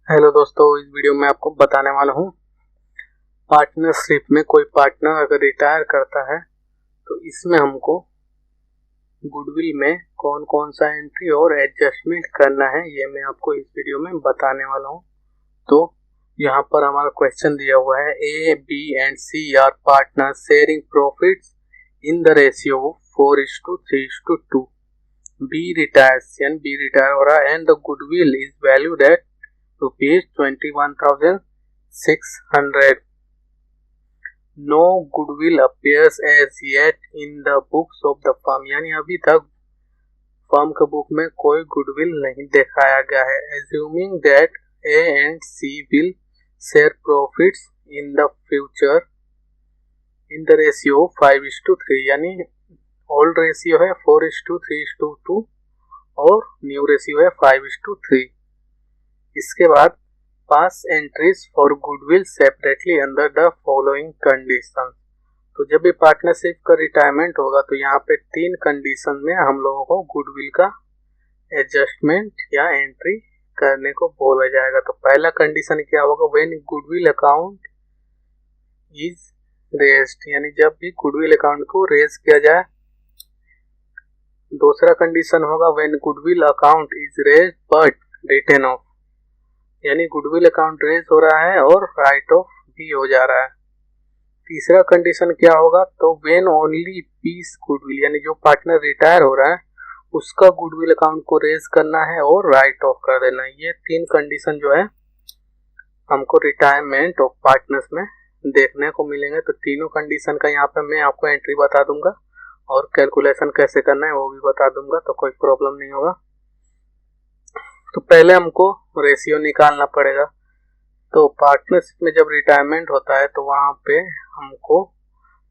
Hello दोस्तों, इस video में आपको बताने वाला हूँ पार्टनरशिप में कोई पार्टनर अगर रिटायर करता है तो इसमें हमको गुडविल में कौन कौन सा एंट्री और एडजस्टमेंट करना है, ये मैं आपको इस वीडियो में बताने वाला हूँ। तो यहाँ पर हमारा क्वेश्चन दिया हुआ है, A B and C are partner sharing profits in the ratio 4:3:2। B retires यानी बी रिटायर हो रहा है and the goodwill is valued at ₹21,600. No goodwill appears as yet in the books of the firm. यानी अभी तक firm के book में कोई गुडविल नहीं दिखाया गया है। Assuming that A and C will share profits in the future in the ratio 5:3, यानी ओल्ड रेशियो है 4:3:2 और न्यू रेशियो है 5:3। इसके बाद pass entries for goodwill separately under the following condition. तो जब भी पार्टनरशिप का रिटायरमेंट होगा तो यहाँ पे 3 कंडीशन में हम लोगों को गुडविल का एडजस्टमेंट या एंट्री करने को बोला जाएगा। तो पहला कंडीशन क्या होगा, when goodwill account is raised, यानी जब भी गुडविल अकाउंट को रेज किया जाए। दूसरा कंडीशन होगा when goodwill account is raised but written off, यानी गुडविल अकाउंट रेज हो रहा है और राइट ऑफ भी हो जा रहा है। तीसरा कंडीशन क्या होगा, तो व्हेन ओनली पीस गुडविल, यानी जो पार्टनर रिटायर हो रहा है उसका गुडविल अकाउंट को रेज करना है और राइट ऑफ कर देना है। ये 3 कंडीशन जो है हमको रिटायरमेंट ऑफ पार्टनर्स में देखने को मिलेंगे। तो तीनों कंडीशन का यहाँ पे मैं आपको एंट्री बता दूंगा और कैलकुलेशन कैसे करना है वो भी बता दूंगा, तो कोई प्रॉब्लम नहीं होगा। तो पहले हमको रेशियो निकालना पड़ेगा। तो पार्टनरशिप में जब रिटायरमेंट होता है तो वहाँ पे हमको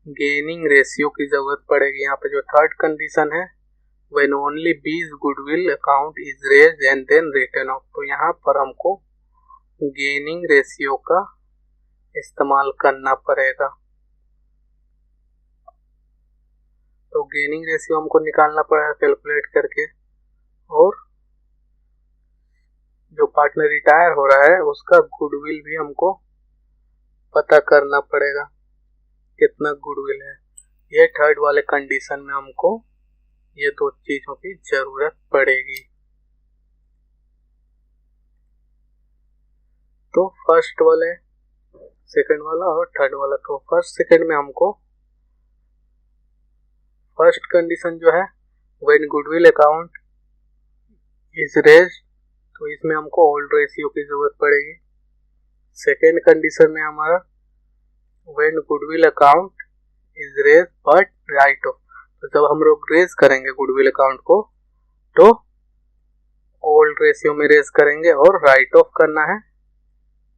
गेनिंग रेशियो की जरूरत पड़ेगी। यहाँ पे जो थर्ड कंडीशन है, when only B's goodwill account is raised and then written off, तो यहाँ पर हमको गेनिंग रेशियो का इस्तेमाल करना पड़ेगा। तो गेनिंग रेशियो हमको निकालना पड़ेगा कैलकुलेट करके, और जो पार्टनर रिटायर हो रहा है उसका गुडविल भी हमको पता करना पड़ेगा कितना गुडविल है। ये थर्ड वाले कंडीशन में हमको ये 2 चीजों की जरूरत पड़ेगी। तो फर्स्ट वाले, सेकंड वाला और थर्ड वाला, तो फर्स्ट सेकंड में हमको फर्स्ट कंडीशन जो है when goodwill account is raised, तो इसमें हमको ओल्ड रेशियो की जरूरत पड़ेगी। सेकेंड कंडीशन में हमारा when goodwill account is raise but write off, तो जब हम लोग रेज करेंगे गुडविल अकाउंट को तो ओल्ड रेशियो में रेज करेंगे और राइट ऑफ करना है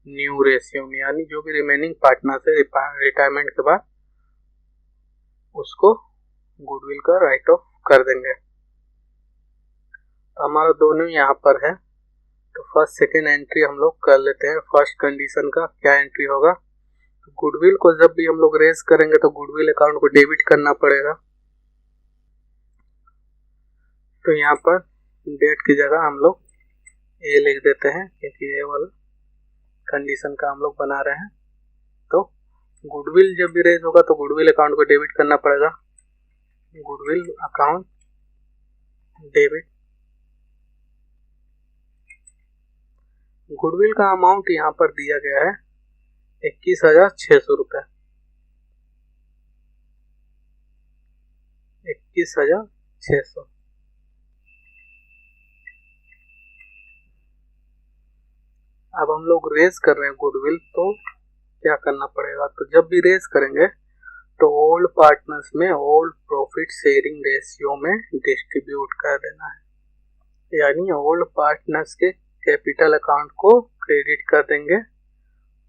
न्यू रेशियो में, यानी जो भी रिमेनिंग पार्टनर से रिटायरमेंट के बाद उसको गुडविल का राइट ऑफ कर देंगे। तो हमारा दोनों यहाँ पर है। तो फर्स्ट सेकेंड एंट्री हम लोग कर लेते हैं। फर्स्ट कंडीशन का क्या एंट्री होगा, तो गुडविल को जब भी हम लोग रेज करेंगे तो गुडविल अकाउंट को डेबिट करना पड़ेगा। तो यहाँ पर डेट की जगह हम लोग ए लिख देते हैं क्योंकि ए वाला कंडीशन का हम लोग बना रहे हैं। तो गुडविल जब भी रेज होगा तो गुडविल अकाउंट को डेबिट करना पड़ेगा। गुडविल अकाउंट डेबिट, गुडविल का अमाउंट यहाँ पर दिया गया है 21,600 रुपए। 21,600। अब हम लोग रेज कर रहे हैं गुडविल, तो क्या करना पड़ेगा, तो जब भी रेज करेंगे तो ओल्ड पार्टनर्स में ओल्ड प्रॉफिट शेयरिंग रेशियो में डिस्ट्रीब्यूट कर देना है, यानी ओल्ड पार्टनर्स के कैपिटल अकाउंट को क्रेडिट कर देंगे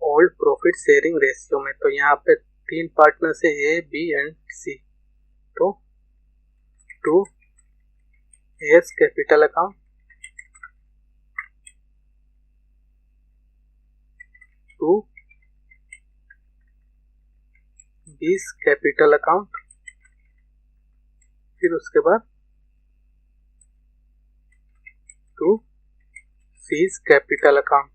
ओल्ड प्रॉफिट शेयरिंग रेशियो में। तो यहाँ पे 3 पार्टनर्स है ए बी एंड सी, तो 2 एस कैपिटल अकाउंट, 2 बीस कैपिटल अकाउंट, फिर उसके बाद 2 सीज कैपिटल अकाउंट।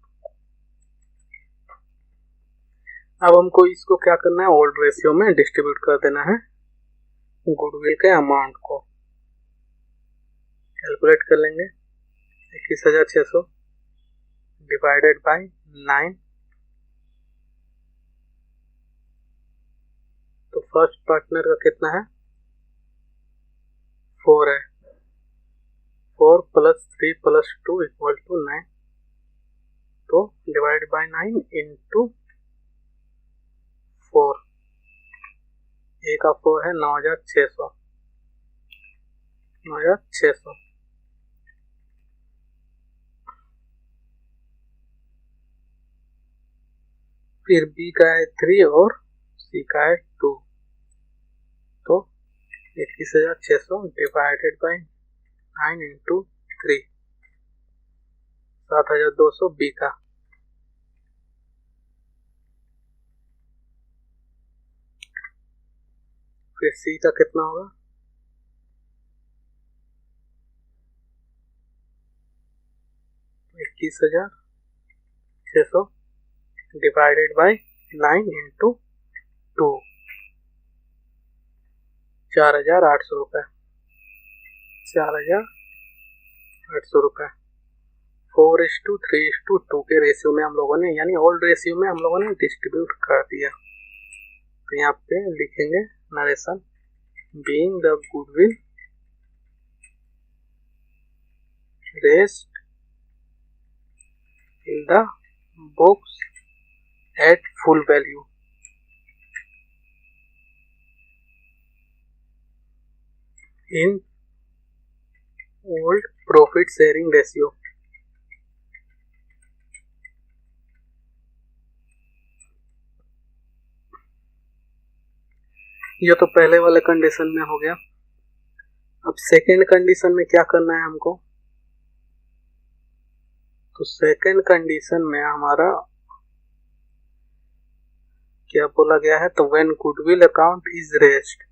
अब हमको इसको क्या करना है, ओल्ड रेशियो में डिस्ट्रीब्यूट कर देना है गुडविल के अमाउंट को। कैलकुलेट कर लेंगे 21,600 डिवाइडेड बाय 9। तो फर्स्ट पार्टनर का कितना है, 4 है। 4 + 3 + 2 = 9। तो डिवाइड बाय 9 इंटू 4, ए का 4 है 9,600। 9,600 फिर बी का है 3 और सी का है 2। तो 21,600 डिवाइडेड बाय 9 इंटू 3, 7,200 बी का। फिर सी का कितना होगा, 21,600 डिवाइडेड बाय 9 इंटू 2, 4,800 रुपये। 4,800 रुपये 4:3:2 के रेशियो में हम लोगों ने, यानी ओल्ड रेशियो में हम लोगों ने डिस्ट्रीब्यूट कर दिया। तो यहाँ पे लिखेंगे narration, being the goodwill rest in the books at full value in old profit sharing ratio। ये तो पहले वाले कंडीशन में हो गया। अब सेकेंड कंडीशन में क्या करना है हमको, तो सेकेंड कंडीशन में हमारा क्या बोला गया है, तो when goodwill account is raised,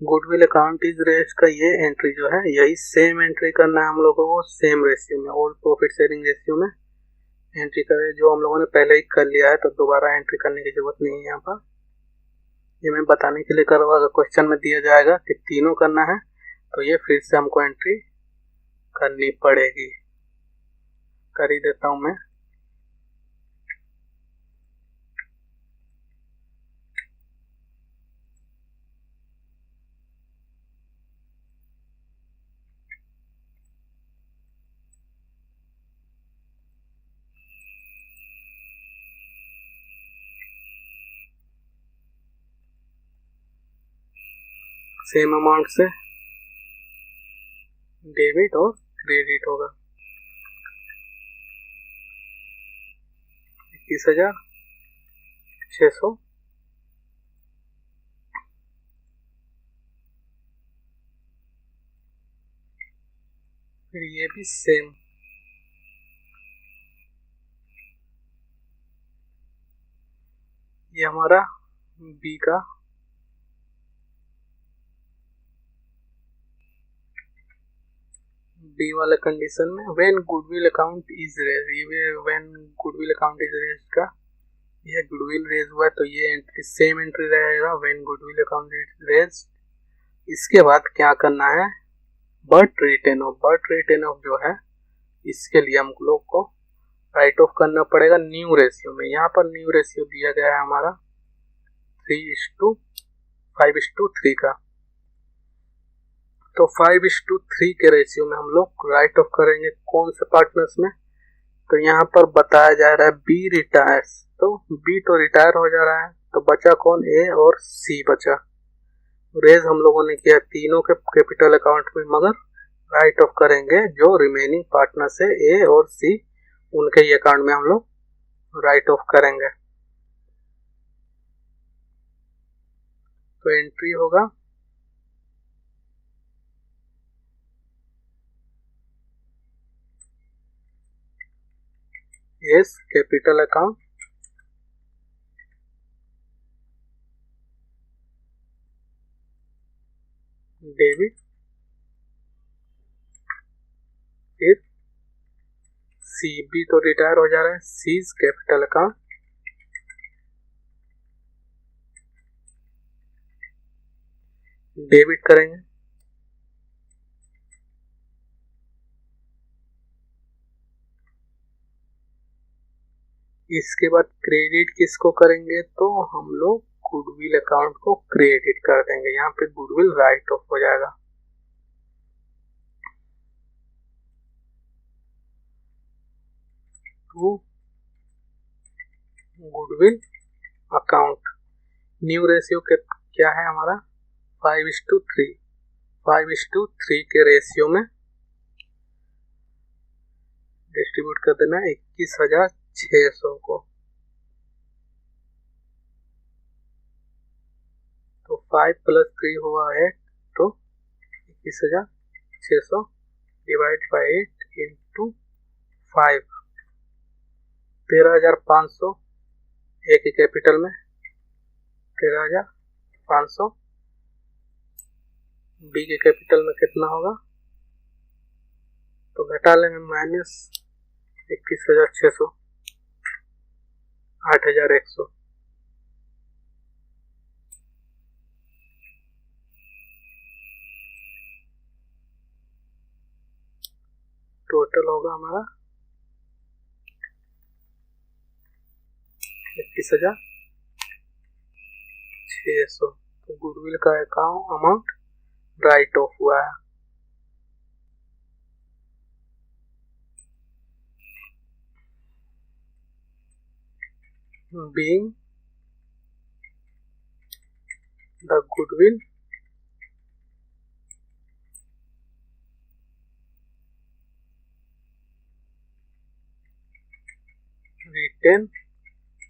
goodwill account is raised का ये एंट्री जो है, यही सेम एंट्री करना है हम लोगों को, सेम रेशियो में, ओल्ड प्रॉफिट शेयरिंग रेशियो में एंट्री करें, जो हम लोगों ने पहले ही कर लिया है। तो दोबारा एंट्री करने की जरूरत नहीं है यहाँ पर। ये मैं बताने के लिए कर रहा हूँ, अगर क्वेश्चन में दिया जाएगा कि तीनों करना है तो ये फिर से हमको एंट्री करनी पड़ेगी। कर ही देता हूँ मैं। सेम अमाउंट से डेबिट और क्रेडिट होगा। 21,600 फिर ये भी सेम, ये हमारा बी का बी वाले कंडीशन में when goodwill account is raise, ये when goodwill account is raise का, ये गुडविल रेज हुआ तो ये एंट्री सेम एंट्री रहेगा when goodwill account is raise. इसके बाद क्या करना है, but written off, but written off जो है इसके लिए हम लोग को राइट ऑफ करना पड़ेगा न्यू रेशियो में। यहाँ पर न्यू रेशियो दिया गया है हमारा 3:5:3 का। तो 5:3 के रेशियो में हम लोग राइट ऑफ करेंगे कौन से पार्टनर्स में, तो यहाँ पर बताया जा रहा है बी रिटायर्स, तो बी तो रिटायर हो जा रहा है, तो बचा कौन, ए और सी बचा। रेज हम लोगों ने किया तीनों के कैपिटल अकाउंट में, मगर राइट ऑफ करेंगे जो रिमेनिंग पार्टनर्स है ए और सी, उनके ही अकाउंट में हम लोग राइट ऑफ करेंगे। तो एंट्री होगा एस कैपिटल अकाउंट डेबिट, फिर सी, बी तो रिटायर हो जा रहा है, सीज कैपिटल अकाउंट डेबिट करेंगे। इसके बाद क्रेडिट किसको करेंगे, तो हम लोग गुडविल अकाउंट को क्रेडिट कर देंगे। यहाँ पे गुडविल राइट ऑफ हो जाएगा। To goodwill account. New ratio क्या है हमारा 5:3। 5:3 के रेशियो में डिस्ट्रीब्यूट कर देना 21,600 को। तो 5 + 3 हुआ 8, तो 21,600 डिवाइड बाई 8 इंटू 5, 13,500 ए के कैपिटल में, 13,500 बी के कैपिटल में कितना होगा, तो घटा लेंगे -21,600 8,100। टोटल होगा हमारा 21,600। तो गुडविल का अमाउंट राइट ऑफ हुआ है। Being the goodwill written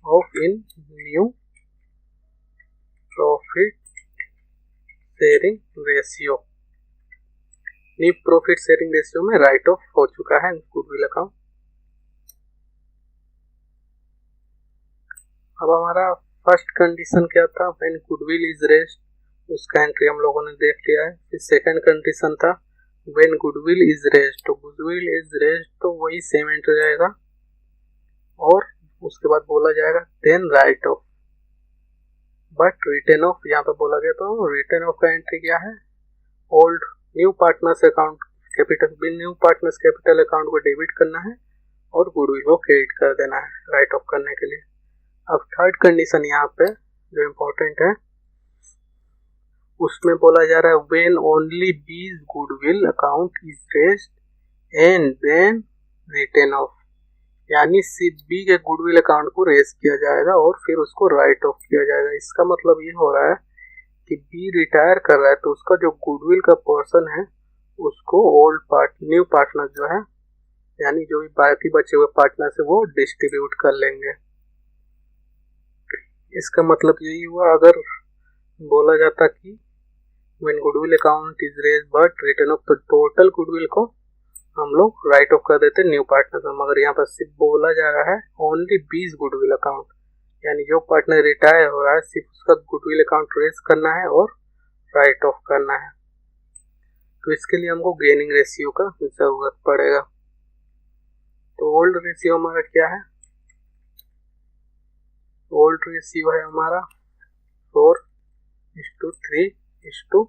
off in new profit sharing ratio, new profit sharing ratio में राइट ऑफ हो चुका है गुडविल अकाउंट। अब हमारा फर्स्ट कंडीशन क्या था, व्हेन गुडविल इज रेज्ड, उसका एंट्री हम लोगों ने देख लिया है। फिर सेकंड कंडीशन था व्हेन गुडविल इज रेज्ड, तो गुडविल इज रेज्ड तो वही सेम एंट्री रहेगा, और उसके बाद बोला जाएगा then write off, but return off यहाँ पे बोला गया, तो रिटर्न ऑफ का एंट्री क्या है, old new partners account capital, new partners capital account को डेबिट करना है और गुडविल को क्रेडिट कर देना है राइट ऑफ करने के लिए। अब थर्ड कंडीशन यहाँ पे जो इम्पोर्टेंट है, उसमें बोला जा रहा है when only B's goodwill account is raised and then return off, यानी सिर्फ बी के गुडविल अकाउंट को रेज किया जाएगा और फिर उसको राइट ऑफ किया जाएगा। इसका मतलब ये हो रहा है कि बी रिटायर कर रहा है तो उसका जो गुडविल का पोर्शन है उसको न्यू पार्टनर जो है, यानी जो भी बाकी बचे हुए पार्टनर से वो डिस्ट्रीब्यूट कर लेंगे। इसका मतलब यही हुआ, अगर बोला जाता कि when goodwill account is raised but return of, तो टोटल गुडविल को हम लोग राइट ऑफ कर देते न्यू पार्टनर से, मगर यहाँ पर सिर्फ बोला जा रहा है ओनली बीज गुडविल अकाउंट, यानी जो पार्टनर रिटायर हो रहा है सिर्फ उसका गुडविल अकाउंट रेज करना है और राइट ऑफ करना है। तो इसके लिए हमको गेनिंग रेशियो का जरूरत पड़ेगा। तो ओल्ड रेशियो हमारा क्या है, ओल्ड रेशियो है हमारा 4:3:2,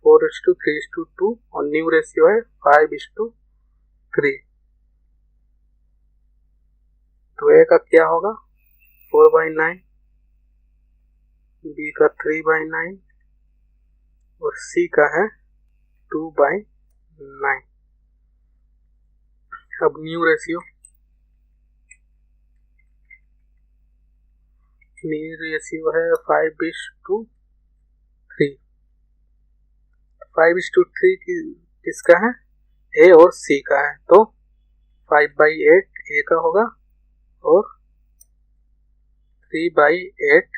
4:3:2, और न्यू रेशियो है 5:3। तो ए का क्या होगा 4/9, बी का 3/9 और सी का है 2/9। अब न्यू रेशियो है 5:3। 5:3 किसका है, ए और सी का है, तो 5/8 ए का होगा और 3/8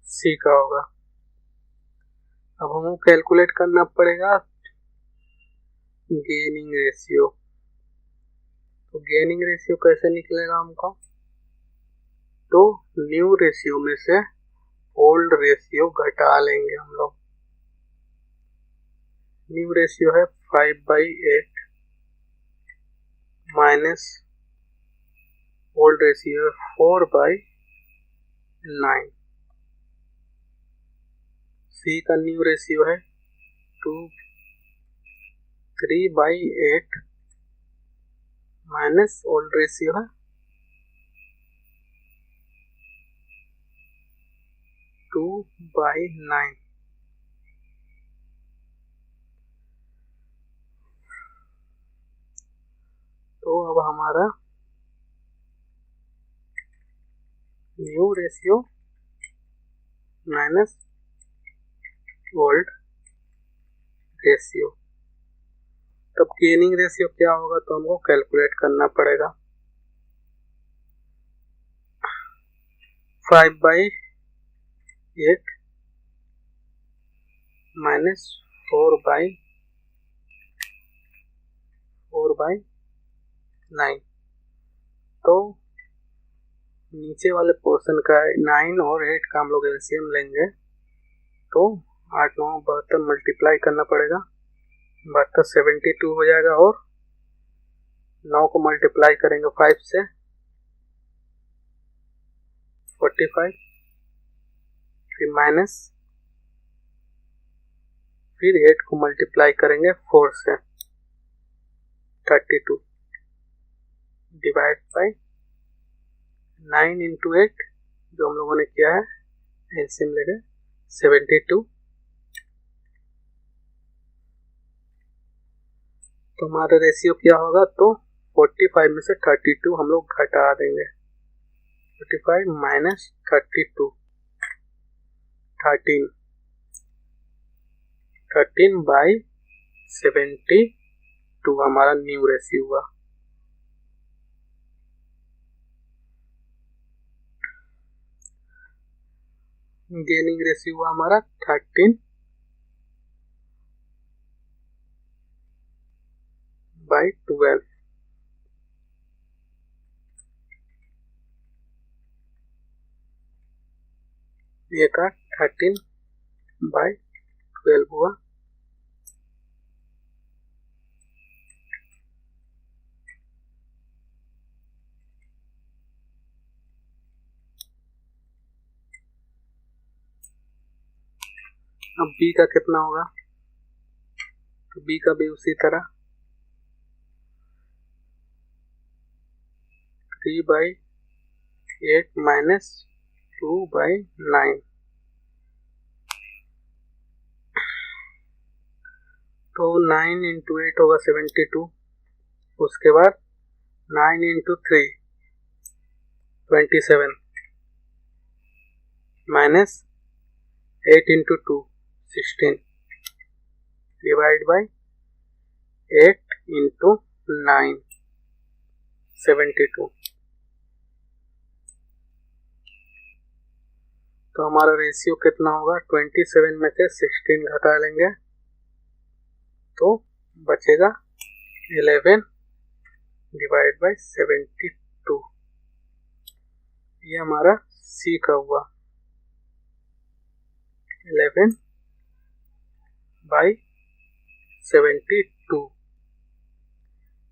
सी का होगा। अब हमको कैलकुलेट करना पड़ेगा गेनिंग रेशियो। तो गेनिंग रेशियो कैसे निकलेगा हमको, तो न्यू रेशियो में से ओल्ड रेशियो घटा लेंगे हम लोग। न्यू रेशियो है 5/8 माइनस ओल्ड रेशियो है 4/9। 9। सी का न्यू रेशियो है 3/8 माइनस ओल्ड रेशियो है 2/9। तो अब हमारा new ratio minus old ratio, तब गेनिंग रेशियो क्या होगा तो हमको कैलकुलेट करना पड़ेगा। 5/8 माइनस 4/9। तो नीचे वाले पोर्शन का 9 और 8 का हम लोग एलसीएम लेंगे तो 8 9 72 मल्टीप्लाई करना पड़ेगा। 72 72 हो जाएगा और 9 को मल्टीप्लाई करेंगे 5 से 45, फिर माइनस, फिर 8 को मल्टीप्लाई करेंगे 4 से 32 डिवाइड बाई 9 इंटू 8 जो हम लोगों ने किया है एलसीएम लेंगे 72। तो हमारा रेशियो क्या होगा तो 45 में से 32 हम लोग घटा देंगे। 45 माइनस 32 13/72 हमारा न्यू रेशियो हुआ। गेनिंग रेशियो हुआ हमारा 13/12। ये का 13/12 हुआ। अब बी का कितना होगा तो बी का भी उसी तरह 3/8 माइनस 2/9। तो 9 इंटू 8 होगा 72, उसके बाद 9 into 3 27 minus 8 into 2 16 divide by 8 into 9 72। तो हमारा रेशियो कितना होगा 27 में से 16 घटा लेंगे तो बचेगा 11 डिवाइड बाई 72। ये हमारा सी का हुआ 11/72।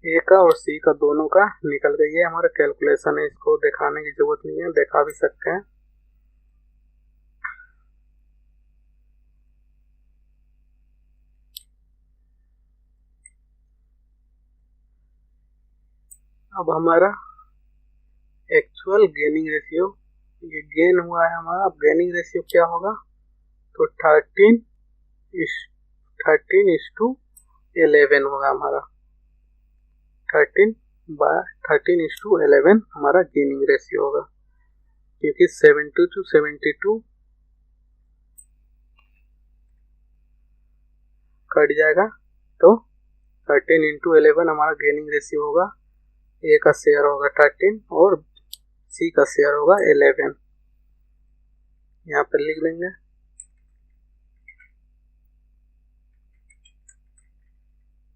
ए का और सी का दोनों का निकल गई है हमारा कैलकुलेशन है, इसको दिखाने की जरूरत नहीं है, दिखा भी सकते हैं। अब हमारा एक्चुअल गेनिंग रेशियो, ये गेन हुआ है हमारा। अब गेनिंग रेशियो क्या होगा तो 13:11 होगा हमारा। 13/13:11 हमारा गेनिंग रेशियो होगा, क्योंकि 72 to 72 कट जाएगा तो 13:11 हमारा गेनिंग रेशियो होगा। ए का शेयर होगा 13 और सी का शेयर होगा 11। यहाँ पर लिख देंगे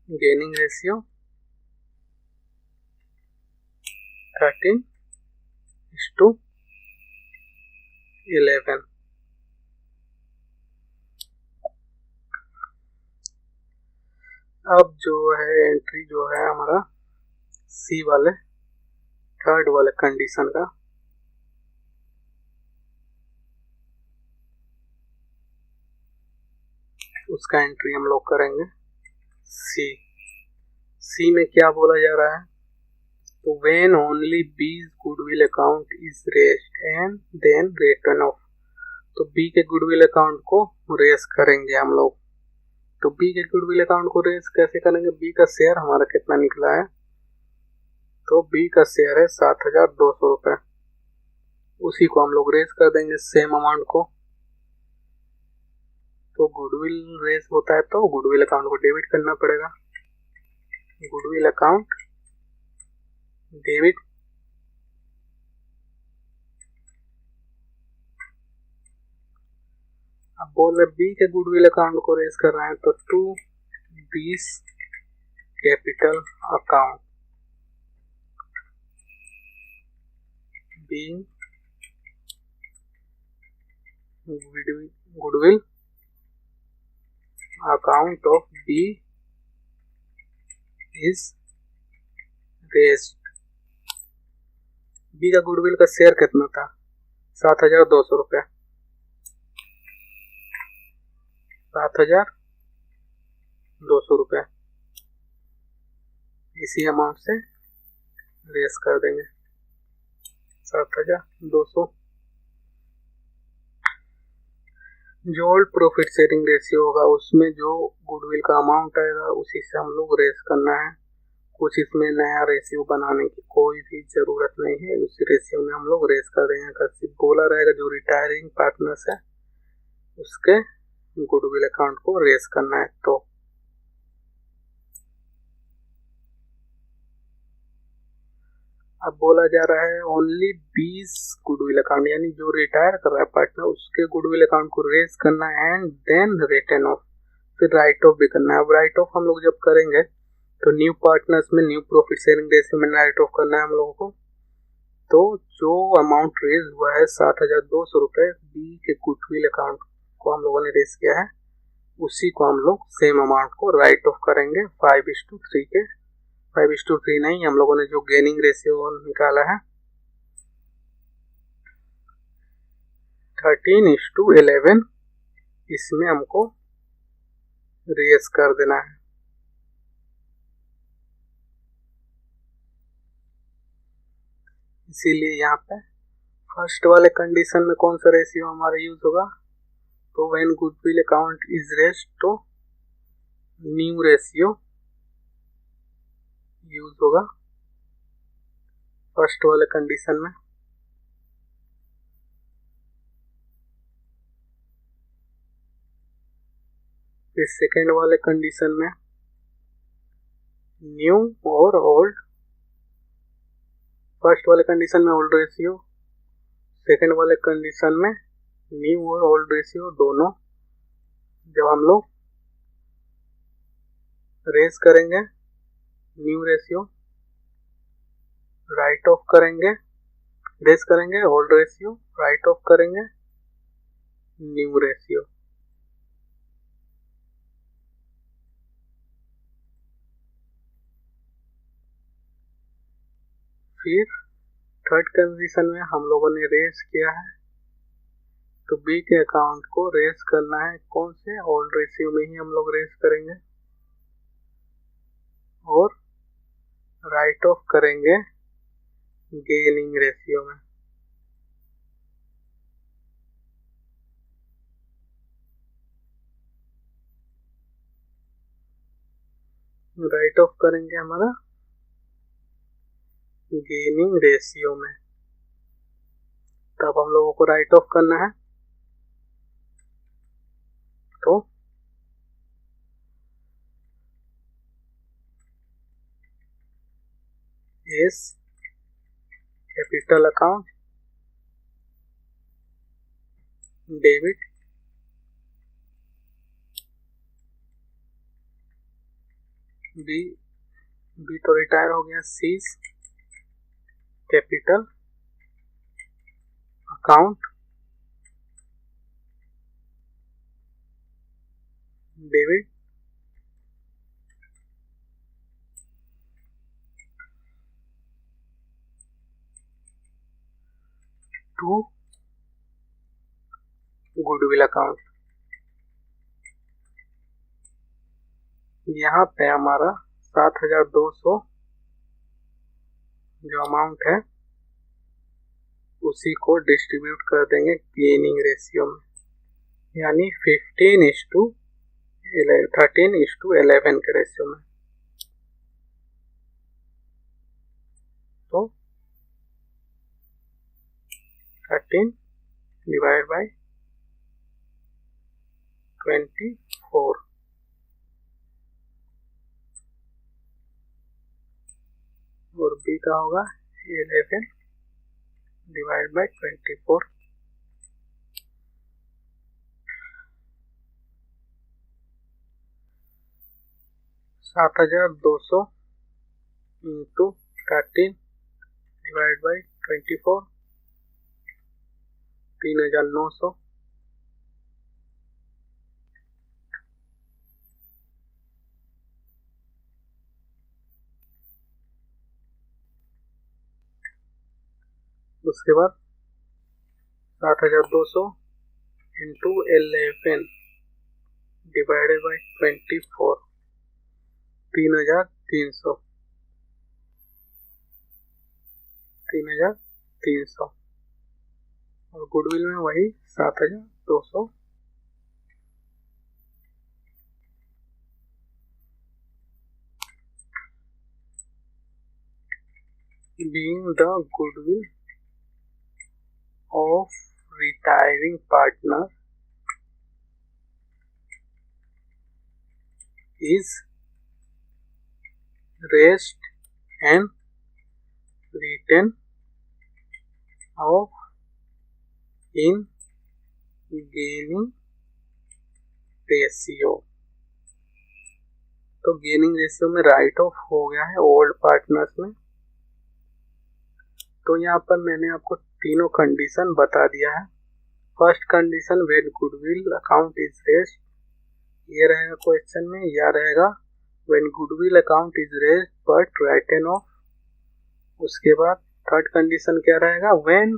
गेनिंग रेशियो 13:11। अब जो है एंट्री जो है हमारा सी वाले थर्ड वाले कंडीशन का, उसका एंट्री हम लोग करेंगे सी में क्या बोला जा रहा है, तो when only B's goodwill account is raised and then written off, तो B के गुडविल अकाउंट को रेस करेंगे हम लोग। तो B के गुडविल अकाउंट को रेस कैसे करेंगे, B का शेयर हमारा कितना निकला है, तो B का शेयर है 7,200 रुपये, उसी को हम लोग रेस कर देंगे सेम अमाउंट को। तो गुडविल रेस होता है तो गुडविल अकाउंट को डेबिट करना पड़ेगा, गुडविल अकाउंट डेबिट। अब बोल रहे बी के गुडविल अकाउंट को रेस कर रहे हैं, तो to B's capital account being goodwill account of B is raised. B का गुडविल का शेयर कितना था, 7,200 रुपये, 7,200 रुपये इसी अमाउंट से रेस कर देंगे 7,200। जो ओल्ड प्रॉफिट शेयरिंग रेशियो होगा उसमें जो गुडविल का अमाउंट आएगा उसी से हम लोग रेस करना है, कुछ इसमें नया रेशियो बनाने की कोई भी ज़रूरत नहीं है, उसी रेशियो में हम लोग रेस कर देंगे। अगर सिर्फ बोला रहेगा जो रिटायरिंग पार्टनर्स है उसके गुडविल अकाउंट को रेस करना है। तो अब बोला जा रहा है ओनली 20 गुडविल अकाउंट, यानी जो रिटायर कर रहा है पार्टनर उसके गुडविल अकाउंट को रेस करना है एंड देन रिटर्न ऑफ, फिर राइट ऑफ भी करना है। अब राइट ऑफ हम लोग जब करेंगे तो न्यू पार्टनर्स में न्यू प्रॉफिट शेयरिंग रेशियो में राइट ऑफ करना है हम लोगों को। तो जो अमाउंट रेज हुआ है 7,200 रुपये बी के गुडविल अकाउंट को हम लोगों ने रेस किया है, उसी को हम लोग सेम अमाउंट को राइट ऑफ करेंगे 5:3 के, 5:3 नहीं, हम लोगों ने जो गेनिंग रेशियो निकाला है 13:11, इसमें हमको रेस कर देना है। इसीलिए यहाँ पे फर्स्ट वाले कंडीशन में कौन सा रेशियो हमारा यूज होगा, तो when goodwill account is raised तो न्यू रेशियो यूज होगा फर्स्ट वाले कंडीशन में। फिर सेकेंड वाले कंडीशन में न्यू और ओल्ड, फर्स्ट वाले कंडीशन में ओल्ड रेशियो, सेकेंड वाले कंडीशन में न्यू और ओल्ड रेशियो दोनों जब हम लोग रेस करेंगे न्यू रेशियो राइट ऑफ करेंगे, रेस करेंगे ओल्ड रेशियो राइट ऑफ करेंगे न्यू रेशियो। फिर थर्ड कंडीशन में हम लोगों ने रेस किया है तो बी के अकाउंट को रेस करना है कौन से, ओल्ड रेशियो में ही हम लोग रेस करेंगे और राइट ऑफ करेंगे गेनिंग रेशियो में। राइट ऑफ करेंगे हमारा गेनिंग रेशियो में, तब हम लोगों को राइट ऑफ करना है। तो A's capital account debit B तो रिटायर हो गया, C's capital account debit to goodwill account. यहाँ पे हमारा 7200 जो अमाउंट है उसी को डिस्ट्रीब्यूट कर देंगे गेनिंग रेशियो में, यानी 13:11 के रेशियो में। तो 13 डिवाइड बाय 24 और बी का होगा 11 डिवाइड बाय 24। सात 7200 इंटू 13 डिवाइड बाई 24 3900। उसके बाद 7200 इंटू 11 डिवाइडेड बाई 24 3300 और गुडविल में वही 7200। Being the goodwill of retiring partner is raised and written off in gaining ratio। तो गेनिंग रेशियो में राइट ऑफ हो गया है ओल्ड पार्टनर्स में। तो यहाँ पर मैंने आपको तीनों कंडीशन बता दिया है। First condition when goodwill account is raised, ये रहेगा क्वेश्चन में, या रहेगा when goodwill account is raised but written off. उसके बाद थर्ड कंडीशन क्या रहेगा, when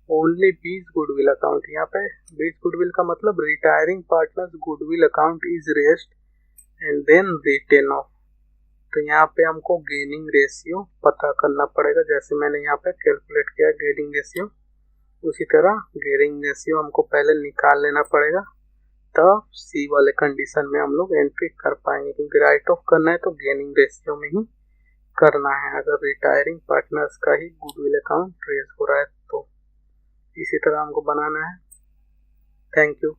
only B's goodwill account, यहाँ पे बीज गुडविल का मतलब retiring partners goodwill account is raised and then written off. तो यहाँ पे हमको गेनिंग रेशियो पता करना पड़ेगा, जैसे मैंने यहाँ पे कैलकुलेट किया गेनिंग रेशियो, उसी तरह गेनिंग रेशियो हमको पहले निकाल लेना पड़ेगा, तब सी वाले कंडीशन में हम लोग एंट्री कर पाएंगे। क्योंकि राइट ऑफ करना है तो गेनिंग रेशियो में ही करना है, अगर रिटायरिंग पार्टनर्स का ही गुडविल अकाउंट रेज हो रहा है तो। इसी तरह हमको बनाना है। Thank you.